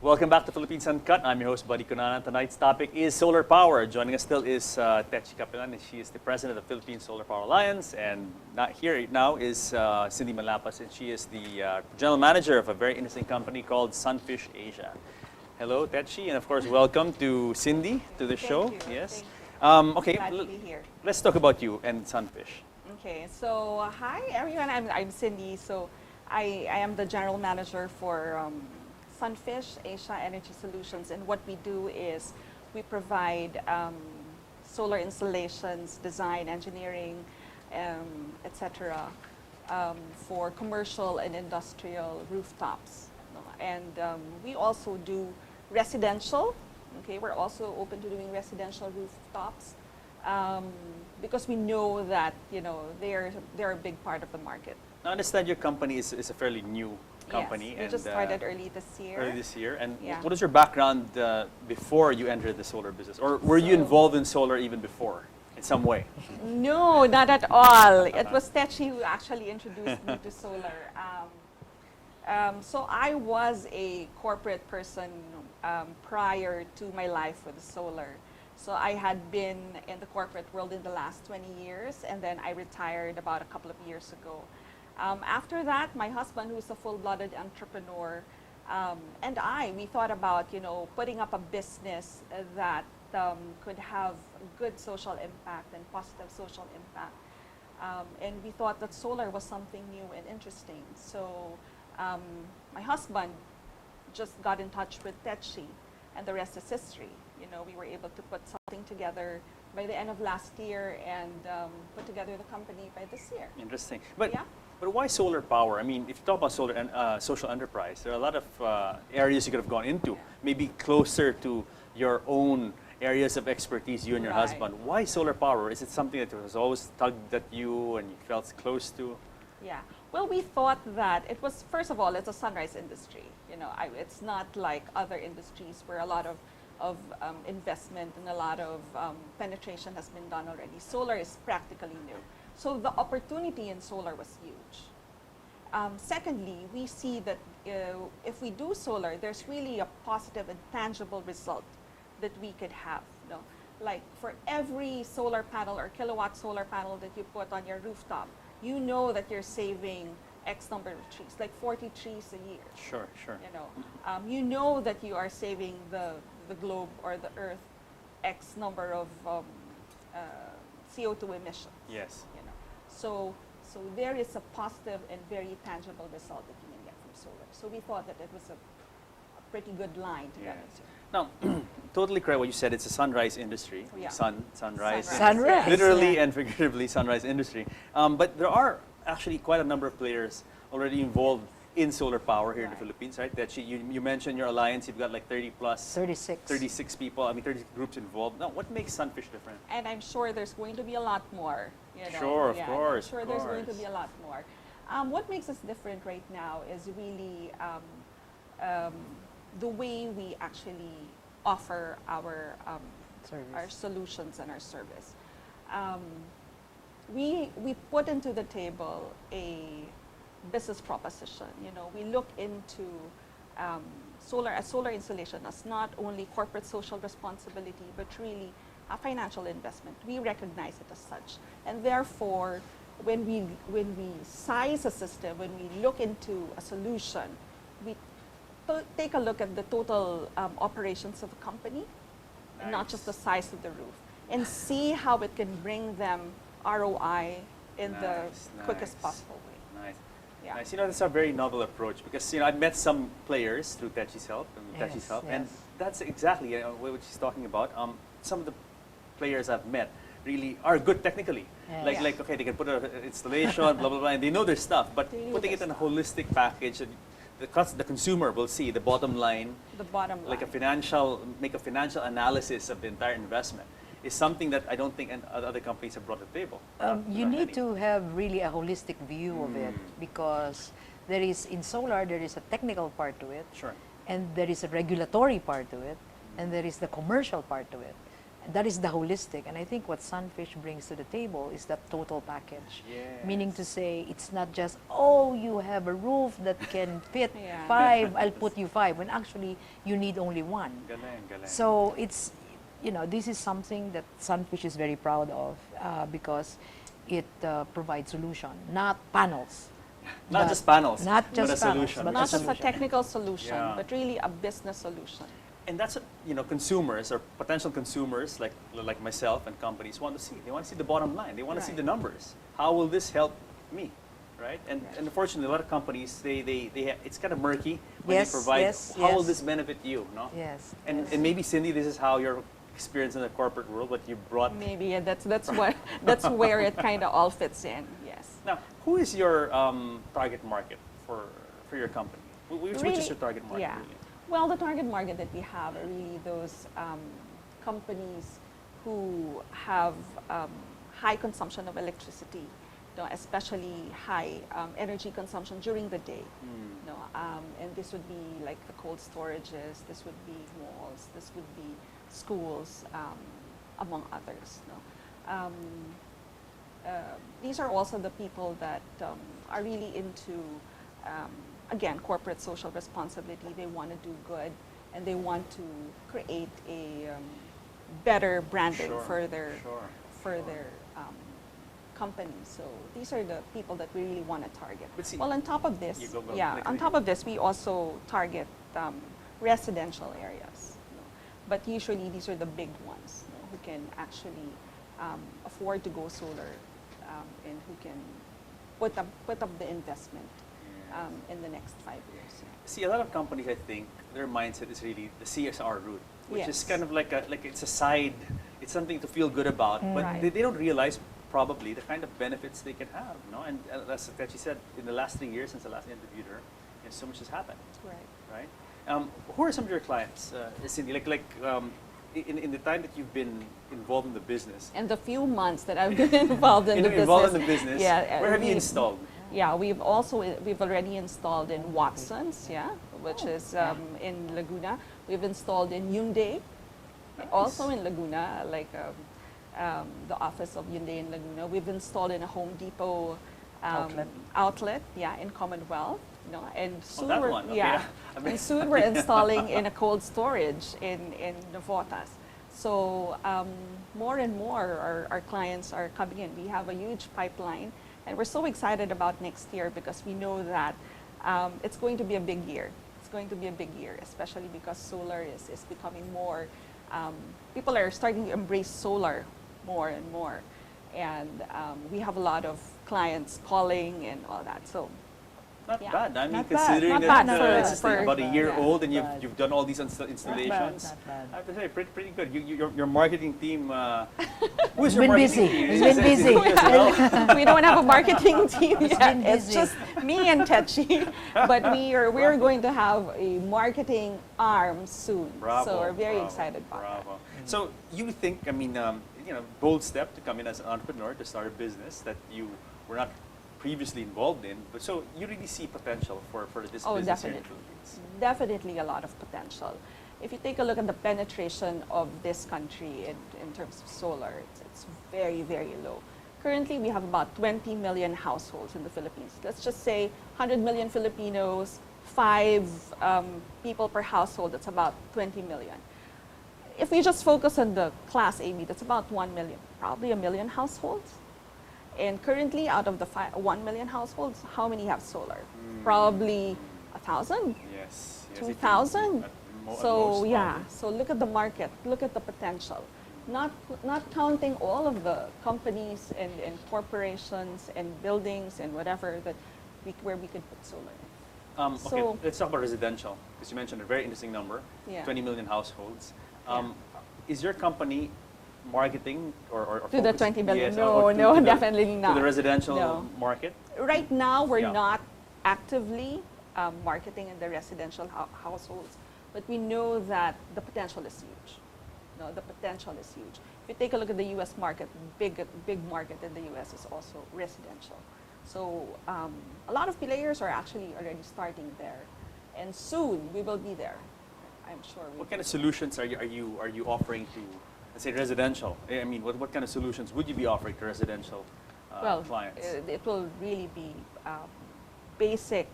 Welcome back to Philippines Uncut. I'm your host, Buddy Cunanan. Tonight's topic is solar power. Joining us still is Techi Capelan, and she is the president of the Philippine Solar Power Alliance. And not here now is Cindy Malapas, and she is the general manager of a very interesting company called Sunfish Asia. Hello, Techi, and of course, welcome to Cindy to the show. Thank you. Yes. Thank you. Okay, Glad to be here. let's talk about you and Sunfish. Okay, so hi everyone, I'm Cindy. So I am the general manager for Sunfish Asia Energy Solutions, and what we do is we provide solar installations, design, engineering, etc. For commercial and industrial rooftops. And we also do residential. Okay, we're also open to doing residential rooftops because we know that they're a big part of the market. Now, I understand your company is a fairly new company. Yes, we just started early this year. Early this year. And Yeah. what is your background before you entered the solar business? Or were you involved in solar even before, in some way? No, not at all. It was Techi who actually introduced me to solar. So I was a corporate person prior to my life with solar. So I had been in the corporate world in the last 20 years, and then I retired about a couple of years ago. After that, my husband, who's a full-blooded entrepreneur, and we thought about, putting up a business that could have good social impact and positive social impact. And we thought that solar was something new and interesting. So my husband just got in touch with Techi, and the rest is history. We were able to put something together by the end of last year and put together the company by this year. Interesting. But Yeah. But why solar power? I mean, if you talk about solar and social enterprise, there are a lot of areas you could have gone into, maybe closer to your own areas of expertise, you and your Right. husband. Why solar power? Is it something that was always tugged at you and you felt close to? Yeah. Well, we thought that it was, first of all, it's a sunrise industry. It's not like other industries where a lot of investment and a lot of penetration has been done already. Solar is practically new. So the opportunity in solar was huge. Secondly, we see that if we do solar, there's really a positive and tangible result that we could have. Like for every solar panel or kilowatt solar panel that you put on your rooftop, you know that you're saving X number of trees, like 40 trees a year. Sure, sure. You know that you are saving the globe or the earth X number of CO2 emissions. Yes. So there is a positive and very tangible result that you can get from solar. So we thought that it was a pretty good line to get into. Now, totally correct what you said. It's a sunrise industry. Yeah. Sunrise. Sunrise. Literally Yeah. and figuratively, sunrise industry. But there are actually quite a number of players already involved in solar power here in the Right. Philippines, right? That you mentioned your alliance. You've got like 30 plus, 36 people. I mean, 30 groups involved. Now, what makes Sunfish different? And I'm sure there's going to be a lot more. Sure, of Yeah, course, I'm sure of there's going to course. be a lot more. What makes us different right now is really the way we actually offer our solutions and our service. We put into the table a business proposition. We look into a solar installation as not only corporate social responsibility, but really a financial investment. We recognize it as such, and therefore, when we size a system, when we look into a solution, we take a look at the total operations of a company, not just the size of the roof, and see how it can bring them ROI in the quickest possible way. Nice. Yeah. Nice. That's a very novel approach because I've met some players through Techi's help and that's exactly what she's talking about. Some of the players I've met really are good technically. Yes. Like okay, they can put an installation, blah blah blah, and they know their stuff. But They know putting their it in a holistic package, that the consumer will see the bottom line, The bottom line. like make a financial analysis of the entire investment, is something that I don't think other companies have brought to the table. You need to have really a holistic view of it because in solar, there is a technical part to it. Sure. And there is a regulatory part to it. And there is the commercial part to it. That is the holistic. And I think what Sunfish brings to the table is that total package. Meaning to say, it's not just, oh, you have a roof that can fit Yeah. 5, I'll put you 5, when actually you need only 1. Galing, galing. So it's, this is something that Sunfish is very proud of because it provides solution, not panels. Not but- just panels, not but just a panels, solution. but Not a just a solution. technical solution, Yeah. but really a business solution. And that's what consumers or potential consumers like myself and companies want to see. They want to see the bottom line. They want to see Right. the numbers. How will this help me, right? And Right. unfortunately, a lot of companies it's kind of murky when Yes, they provide. yes, how will yes. this benefit you? No. Yes. And yes. and maybe Cindy, this is how your experience in the corporate world, what you brought. Maybe, and that's where it kind of all fits in. Yes. Now, who is your target market for your company? Which is Really- your target market? Yeah. Really? Well, the target market that we have are really those companies who have high consumption of electricity, especially high energy consumption during the day. And this would be like the cold storages, this would be malls, this would be schools, among others. These are also the people that are really into again, corporate social responsibility. They want to do good, and they want to create a better branding Sure, for their sure. company. So these are the people that we really want to target. But see- Well, on top of this, You go, yeah, on top of this, we also target residential areas. But usually these are the big ones who can actually afford to go solar and who can put up the investment in the next 5 years. See, a lot of companies, I think, their mindset is really the CSR route, which is Yes. kind of like it's a side, it's something to feel good about, but Right. they don't realize probably the kind of benefits they can have, no? And as she said, in the last 3 years since the last interviewed her, so much has happened, Right. right? Who are some of your clients, Cindy? In the time that you've been involved in the business, And the few months that I've been involved in the business. involved in the business, Yeah, where have you we- installed? Yeah, we've already installed in Watson's, which is in Laguna. We've installed in Hyundai, also in Laguna, like the office of Hyundai in Laguna. We've installed in a Home Depot outlet, in Commonwealth. And soon that we're, one, okay, yeah, I mean- and soon we're installing in a cold storage in Navotas. So more and more our clients are coming in. We have a huge pipeline, and we're so excited about next year because we know that it's going to be a big year. It's going to be a big year, especially because solar is becoming more, people are starting to embrace solar more and more. And we have a lot of clients calling and all that. So Not Yeah. bad. I mean, Not bad. considering Not that bad it's just like for- about a year yeah. old and Not bad. you've done all these installations. Not bad. I have to say, pretty good. Your marketing team. Who's your been marketing busy. team? It's been Is it busy. you as well? we don't have a marketing team yet. been It's busy. just me and Techi. But we're going to have a marketing arm soon. Bravo, so we're very bravo, excited about bravo. So you think, I mean, bold step to come in as an entrepreneur to start a business that you were not previously involved in, but so you really see potential for this Oh, business here in the definitely. Philippines. Definitely a lot of potential. If you take a look at the penetration of this country in terms of solar, it's very, very low. Currently, we have about 20 million households in the Philippines. Let's just say 100 million Filipinos, 5 people per household, that's about 20 million. If we just focus on the Class AB, that's about 1 million, probably a million households. And currently, out of the 1 million households, how many have solar? Probably 1,000? Yes. 2,000? At So most, yeah, probably. so look at the market, look at the potential. Not counting all of the companies and corporations and buildings and whatever where we could put solar in. Okay, So- let's talk about residential, because you mentioned a very interesting number, Yeah. 20 million households. Yeah. Is your company marketing or To the focus- 20 million? yes, No, or no, to the- definitely To not. the residential No. market? Right now, we're Yeah. not actively marketing in the residential households, but we know that the potential is huge. No, the potential is huge. If you take a look at the U.S. market, big market in the U.S. is also residential. So a lot of players are actually already starting there, and soon we will be there. I'm sure. What kind of solutions are you offering to let's say residential, I mean, what kind of solutions would you be offering to residential Well, clients? it will really be basic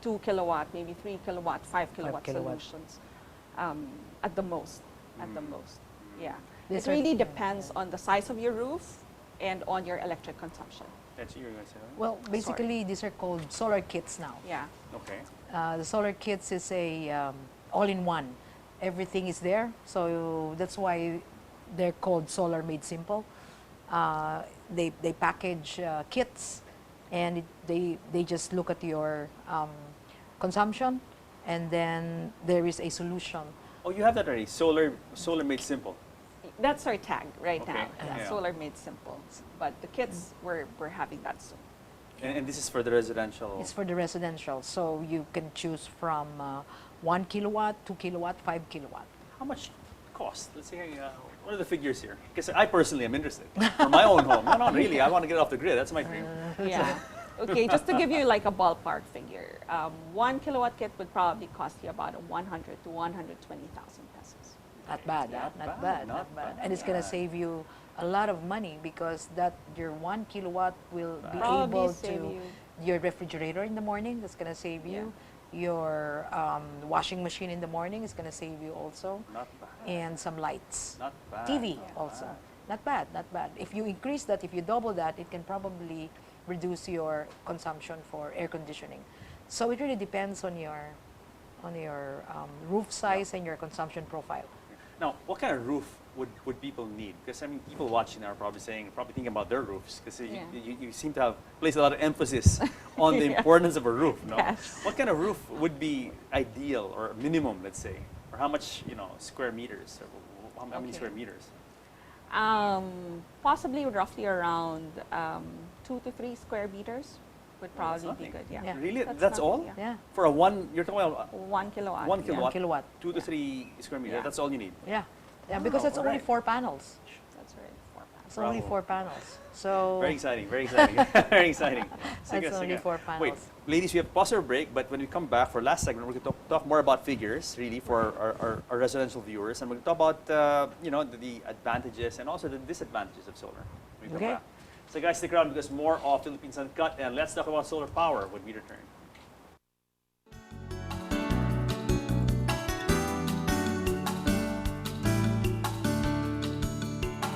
2 kilowatt, maybe 3 kilowatt, 5 kilowatt kilowatt. solutions at the most. At the most, yeah. These It are- really depends on the size of your roof and on your electric consumption. That's what you're going to say, right? Well, basically, these are called solar kits now. Yeah. Okay. The solar kits is a all-in-one. Everything is there, so that's why they're called solar made simple. They package kits, and they just look at your consumption, and then there is a solution. Oh, you have that already. Solar made simple. That's our tag right Okay. now. Yeah, Yeah. Solar made simple. But the kits, we're having that soon. And this is for the residential. It's for the residential, so you can choose from 1 kilowatt, 2 kilowatt, 5 kilowatt. How much cost? Let's see. What are the figures here? Because I personally am interested for my own home. No, not really. I want to get off the grid. That's my dream. Yeah. Okay, just to give you like a ballpark figure, 1 kilowatt kit would probably cost you about 100 to 120,000 pesos. Not bad, Not not bad, bad, not not bad. bad. And it's going to save you a lot of money because that your 1 kilowatt will be Probably able save to you. your refrigerator in the morning. That's going to save you. Your washing machine in the morning is going to save you also, Not bad. and some lights. Not bad. TV not also. bad. Not bad, not bad. If you increase that, if you double that, it can probably reduce your consumption for air conditioning. So it really depends on your roof size and your consumption profile. Now, what kind of roof would people need? Because I mean, people watching are probably thinking about their roofs because Yeah. you seem to have placed a lot of emphasis on the Yeah. importance of a roof. No, Yes. what kind of roof would be ideal or minimum, let's say, or how much square meters? Or how many Okay. square meters? Possibly roughly around 2 to 3 square meters would Well, that's probably be nothing. good. Yeah. Yeah. Really? That's nothing, all? Yeah. Yeah, For you're talking about 1 kilowatt. 1 yeah. kilowatt, 1 kilowatt. 2 to 3 square meters. Yeah. That's all you need. Yeah, yeah, because Oh, it's only alright. 4 panels. That's right. 4 pounds. It's only Bravo. 4 panels. So Very exciting, very exciting, very exciting. Sige, That's only sige. 4 panels. Wait, ladies, we have to pause our break, but when we come back for last segment, we're going to talk more about figures, really, for our residential viewers, and we're going to talk about the advantages and also the disadvantages of solar. When we come Okay. back. So guys, stick around because more of Philippines Uncut, and let's talk about solar power when we return.